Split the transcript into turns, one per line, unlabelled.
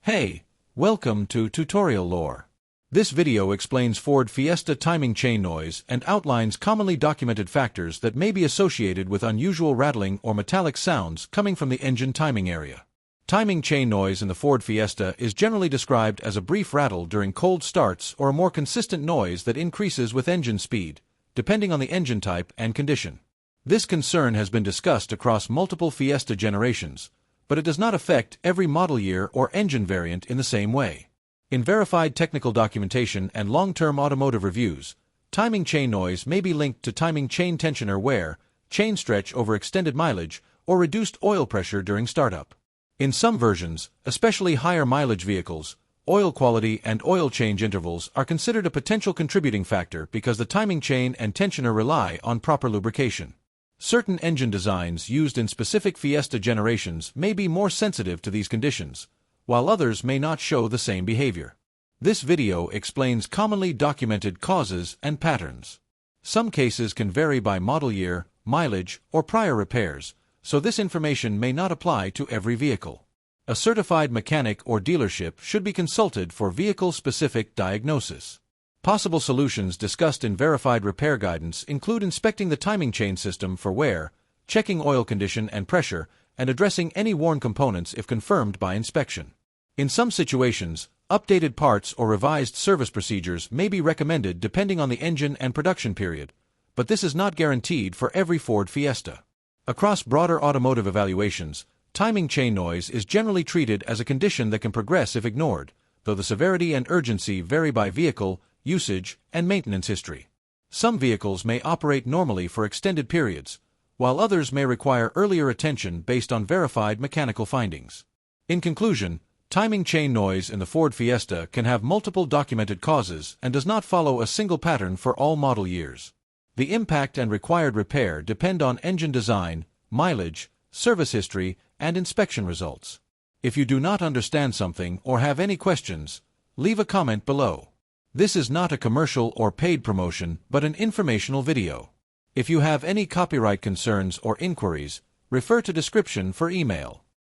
Hey, welcome to Tutorial Lore. This video explains Ford Fiesta timing chain noise and outlines commonly documented factors that may be associated with unusual rattling or metallic sounds coming from the engine timing area. Timing chain noise in the Ford Fiesta is generally described as a brief rattle during cold starts or a more consistent noise that increases with engine speed, depending on the engine type and condition. This concern has been discussed across multiple Fiesta generations, but it does not affect every model year or engine variant in the same way. In verified technical documentation and long-term automotive reviews, timing chain noise may be linked to timing chain tensioner wear, chain stretch over extended mileage, or reduced oil pressure during startup. In some versions, especially higher mileage vehicles, oil quality and oil change intervals are considered a potential contributing factor because the timing chain and tensioner rely on proper lubrication. Certain engine designs used in specific Fiesta generations may be more sensitive to these conditions, while others may not show the same behavior. This video explains commonly documented causes and patterns. Some cases can vary by model year, mileage, or prior repairs, so this information may not apply to every vehicle. A certified mechanic or dealership should be consulted for vehicle-specific diagnosis. Possible solutions discussed in verified repair guidance include inspecting the timing chain system for wear, checking oil condition and pressure, and addressing any worn components if confirmed by inspection. In some situations, updated parts or revised service procedures may be recommended depending on the engine and production period, but this is not guaranteed for every Ford Fiesta. Across broader automotive evaluations, timing chain noise is generally treated as a condition that can progress if ignored, though the severity and urgency vary by vehicle, usage, and maintenance history. Some vehicles may operate normally for extended periods, while others may require earlier attention based on verified mechanical findings. In conclusion, timing chain noise in the Ford Fiesta can have multiple documented causes and does not follow a single pattern for all model years. The impact and required repair depend on engine design, mileage, service history, and inspection results. If you do not understand something or have any questions, leave a comment below. This is not a commercial or paid promotion, but an informational video. If you have any copyright concerns or inquiries, refer to description for email.